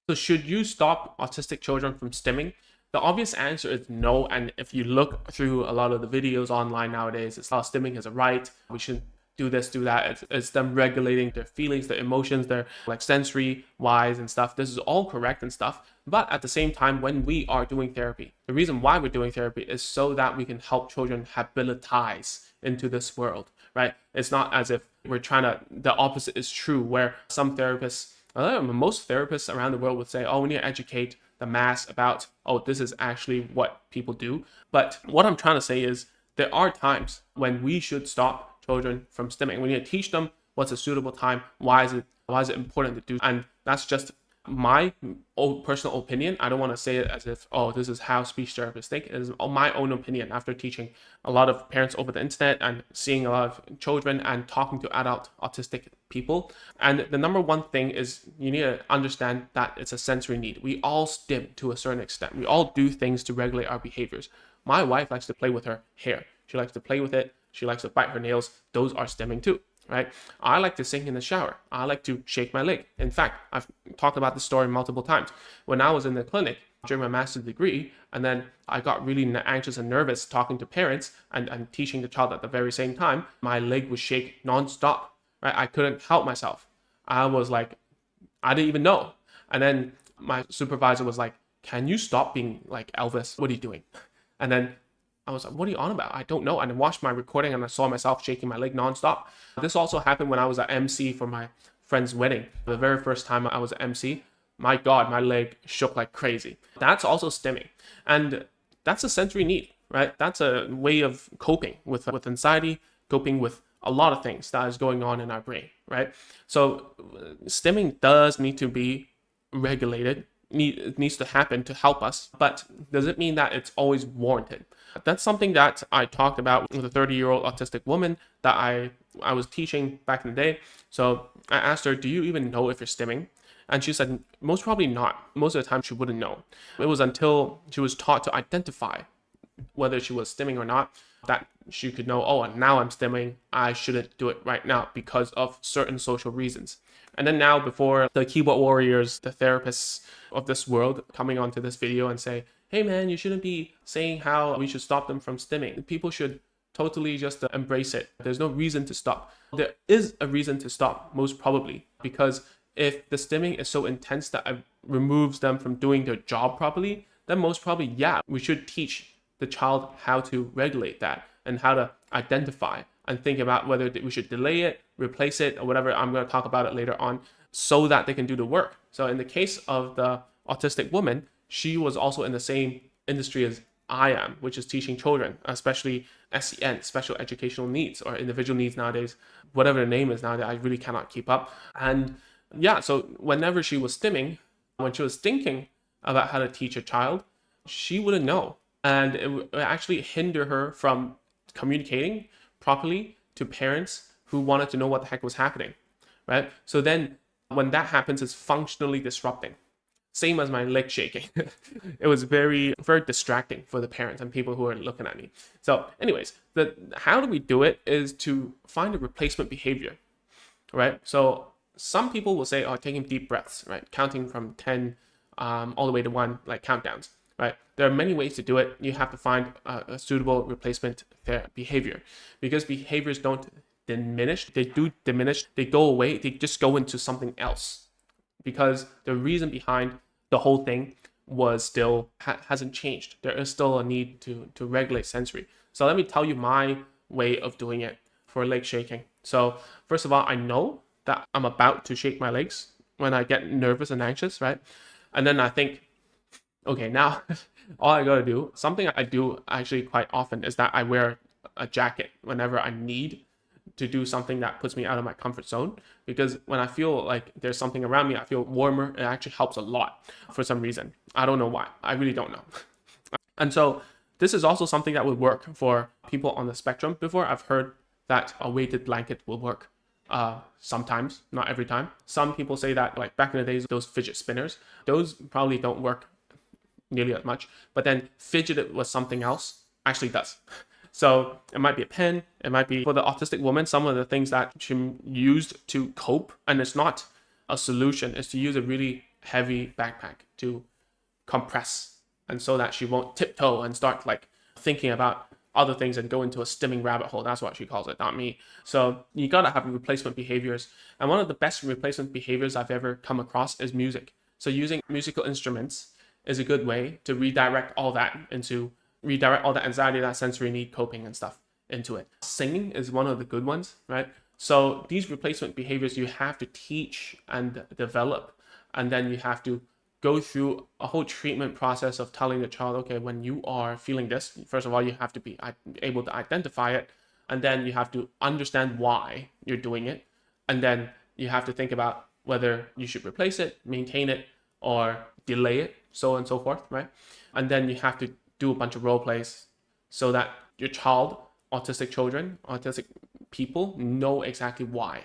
So should you stop autistic children from stimming? The obvious answer is no. And if you look through a lot of the videos online nowadays, it's stimming is a right. We shouldn't do this, do that. It's them regulating their feelings, their emotions, their like sensory wise and stuff. This is all correct and stuff. But at the same time, when we are doing therapy, the reason why we're doing therapy is so that we can help children habilitize into this world, right? It's not as if we're trying to, the opposite is true, where some therapists, most therapists around the world would say, oh, we need to educate the mass about, oh, this is actually what people do. But what I'm trying to say is there are times when we should stop children from stimming. We need to teach them what's a suitable time. Why is it important to do? And that's just my own personal opinion. I don't want to say it as if, oh, this is how speech therapists think. It is my own opinion after teaching a lot of parents over the internet and seeing a lot of children and talking to adult autistic people. And the number one thing is you need to understand that it's a sensory need. We all stim to a certain extent. We all do things to regulate our behaviors. My wife likes to play with her hair. She likes to play with it. She likes to bite her nails. Those are stimming too. Right? I like to sing in the shower. I like to shake my leg. In fact, I've talked about this story multiple times. When I was in the clinic during my master's degree, and then I got really anxious and nervous talking to parents and teaching the child at the very same time, my leg would shake nonstop. Right? I couldn't help myself. I was like, I didn't even know. And then my supervisor was like, can you stop being like Elvis? What are you doing? And then I was like, what are you on about? I don't know. And I watched my recording and I saw myself shaking my leg nonstop. This also happened when I was at MC for my friend's wedding. The very first time I was at MC, my God, my leg shook like crazy. That's also stimming. And that's a sensory need, right? That's a way of coping with anxiety, coping with a lot of things that is going on in our brain, right? So stimming does need to be regulated. It needs to happen to help us, but does it mean that it's always warranted? That's something that I talked about with a 30-year-old autistic woman that I was teaching back in the day. So I asked her, do you even know if you're stimming? And she said, most probably not. Most of the time she wouldn't know. It was until she was taught to identify whether she was stimming or not that she could know, oh, now I'm stimming. I shouldn't do it right now because of certain social reasons. And then now, before the keyboard warriors, the therapists of this world coming onto this video and say, hey man, you shouldn't be saying how we should stop them from stimming. People should totally just embrace it. There's no reason to stop. There is a reason to stop, most probably, because if the stimming is so intense that it removes them from doing their job properly, then most probably, yeah, we should teach the child how to regulate that and how to identify and think about whether we should delay it, replace it, or whatever. I'm going to talk about it later on so that they can do the work. So in the case of the autistic woman, she was also in the same industry as I am, which is teaching children, especially SEN, special educational needs, or individual needs nowadays, whatever the name is nowadays. I really cannot keep up. And yeah, so whenever she was stimming, when she was thinking about how to teach a child, she wouldn't know. And it would actually hinder her from communicating properly to parents who wanted to know what the heck was happening, right? So then when that happens, it's functionally disrupting. Same as my leg shaking. It was very, very distracting for the parents and people who are looking at me. So anyways, how do we do it is to find a replacement behavior, right? So some people will say, oh, taking deep breaths, right? Counting from 10 all the way to 1, like countdowns, right? There are many ways to do it. You have to find a suitable replacement behavior, because behaviors don't diminish. They do diminish. They go away. They just go into something else, because the reason behind the whole thing was still hasn't changed. There is still a need to regulate sensory. So let me tell you my way of doing it for leg shaking. So first of all, I know that I'm about to shake my legs when I get nervous and anxious, right? And then I think, okay, now all I gotta do, something I do actually quite often, is that I wear a jacket whenever I need to do something that puts me out of my comfort zone, because when I feel like there's something around me, I feel warmer. It actually helps a lot for some reason. I don't know why. I really don't know. And so this is also something that would work for people on the spectrum. Before, I've heard that a weighted blanket will work sometimes, not every time. Some people say that, like back in the days, those fidget spinners, those probably don't work nearly as much, but then fidget with something else actually does. So it might be a pen, it might be, for the autistic woman, some of the things that she used to cope, and it's not a solution, is to use a really heavy backpack to compress, and so that she won't tiptoe and start like thinking about other things and go into a stimming rabbit hole. That's what she calls it, not me. So you gotta have replacement behaviors. And one of the best replacement behaviors I've ever come across is music. So using musical instruments is a good way to redirect all that anxiety, that sensory need, coping and stuff into it. Singing is one of the good ones, right? So these replacement behaviors you have to teach and develop, and then you have to go through a whole treatment process of telling the child, okay, when you are feeling this, first of all, you have to be able to identify it, and then you have to understand why you're doing it, and then you have to think about whether you should replace it, maintain it, or delay it, so on and so forth, right? And then you have to do a bunch of role plays so that your child, autistic children, autistic people know exactly why,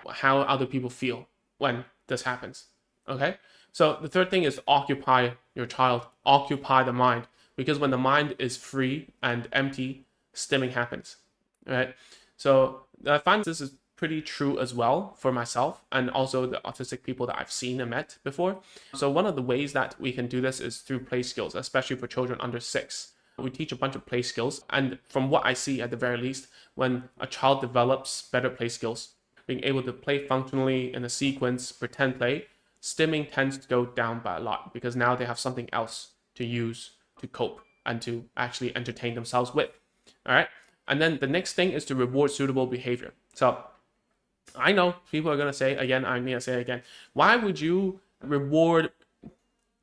how other people feel when this happens, okay? So the third thing is occupy your child, occupy the mind, because when the mind is free and empty, stimming happens, right? So I find this is pretty true as well for myself and also the autistic people that I've seen and met before. So one of the ways that we can do this is through play skills, especially for children under 6. We teach a bunch of play skills, and from what I see at the very least, when a child develops better play skills, being able to play functionally in a sequence, pretend play, stimming tends to go down by a lot because now they have something else to use to cope and to actually entertain themselves with. All right. And then the next thing is to reward suitable behavior. So I know people are going to say, again, I need to say again, why would you reward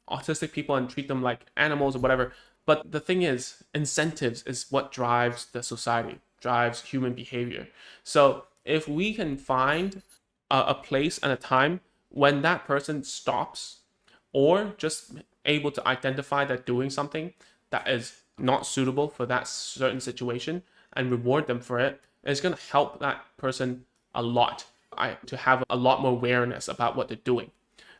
autistic people and treat them like animals or whatever? But the thing is, incentives is what drives the society, drives human behavior. So if we can find a place and a time when that person stops or just able to identify that doing something that is not suitable for that certain situation and reward them for it, it's going to help that person a lot to have a lot more awareness about what they're doing.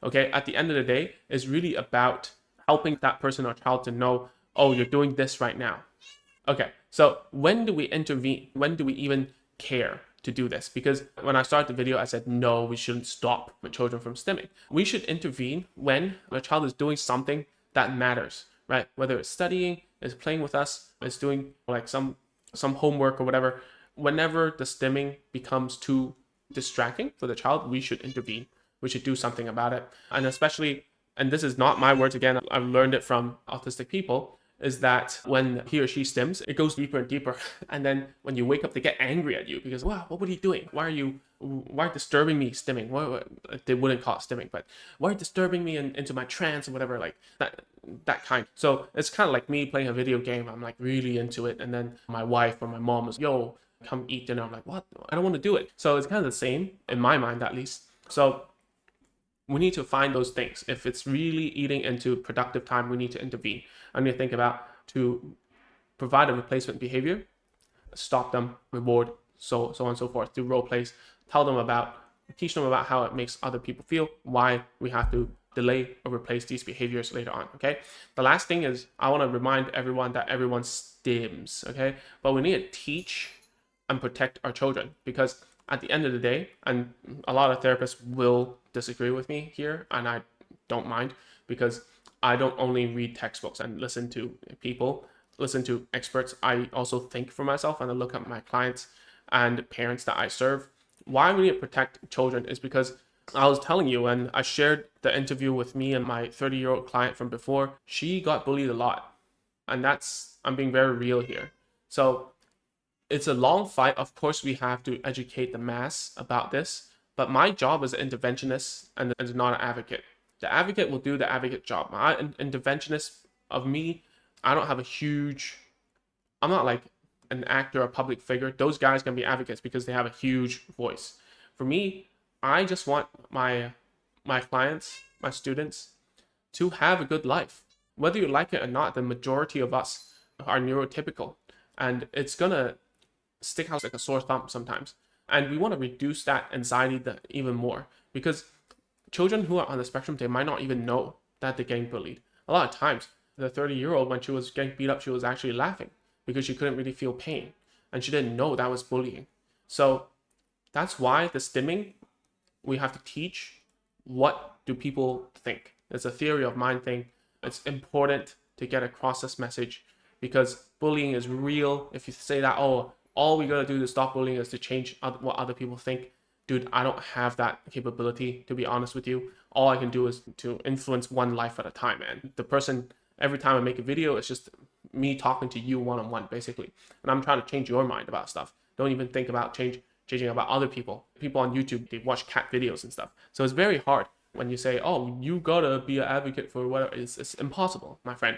Okay, at the end of the day, it's really about helping that person or child to know, oh, you're doing this right now. Okay, so when do we intervene? When do we even care to do this? Because when I started the video, I said, no, we shouldn't stop my children from stimming. We should intervene when the child is doing something that matters, right? Whether it's studying, it's playing with us, it's doing like some homework or whatever. Whenever the stimming becomes too distracting for the child, we should intervene. We should do something about it. And especially, and this is not my words again, I've learned it from autistic people, is that when he or she stims, it goes deeper and deeper. And then when you wake up, they get angry at you because, wow, what are you doing? Why are disturbing me stimming? They wouldn't call it stimming, but why are you disturbing me into my trance or whatever, like that kind. So it's kind of like me playing a video game. I'm like really into it. And then my wife or my mom is, yo, come eat dinner. I'm like, what? I don't want to do it. So it's kind of the same in my mind, at least. So we need to find those things. If it's really eating into productive time, we need to intervene. I need to think about to provide a replacement behavior, stop them, reward, so on and so forth, do role plays, teach them about how it makes other people feel, why we have to delay or replace these behaviors later on, okay? The last thing is I want to remind everyone that everyone stims, okay? But we need to teach and protect our children, because at the end of the day, and a lot of therapists will disagree with me here, and I don't mind, because I don't only read textbooks and listen to experts. I also think for myself, and I look at my clients and parents that I serve. Why we need to protect children is because I was telling you, and I shared the interview with me and my 30-year-old client from before, she got bullied a lot. And I'm being very real here. So it's a long fight. Of course, we have to educate the mass about this, but my job as an interventionist and not an advocate. The advocate will do the advocate job. My interventionist of me, I'm not like an actor or public figure. Those guys can be advocates because they have a huge voice. For me, I just want my clients, my students, to have a good life. Whether you like it or not, the majority of us are neurotypical, and it's gonna stick out like a sore thumb sometimes. And we want to reduce that anxiety even more, because children who are on the spectrum, they might not even know that they're getting bullied. A lot of times, the 30-year-old, when she was getting beat up, she was actually laughing because she couldn't really feel pain, and she didn't know that was bullying. So that's why the stimming, we have to teach, what do people think? It's a theory of mind thing. It's important to get across this message because bullying is real. If you say that, oh, all we gotta do to stop bullying is to change what other people think, dude, I don't have that capability, to be honest with you. All I can do is to influence one life at a time, man. The person, every time I make a video, it's just me talking to you one-on-one, basically. And I'm trying to change your mind about stuff. Don't even think about changing about other people. People on YouTube, they watch cat videos and stuff. So it's very hard when you say, oh, you gotta be an advocate for whatever. It's impossible, my friend.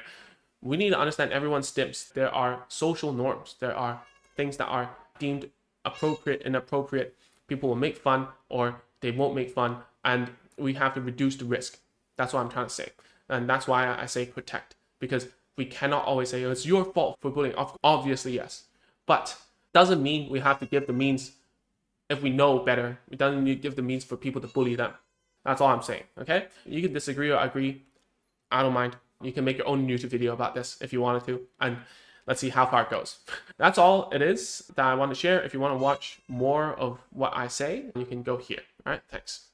We need to understand everyone's stims. There are social norms. There are things that are deemed appropriate, inappropriate. People will make fun or they won't make fun, and we have to reduce the risk. That's what I'm trying to say. And that's why I say protect, because we cannot always say, oh, it's your fault for bullying. Obviously, yes. But doesn't mean we have to give the means if we know better. It doesn't need to give the means for people to bully them. That's all I'm saying, okay? You can disagree or agree. I don't mind. You can make your own YouTube video about this if you wanted to, and let's see how far it goes. That's all it is that I want to share. If you want to watch more of what I say, you can go here. All right, thanks.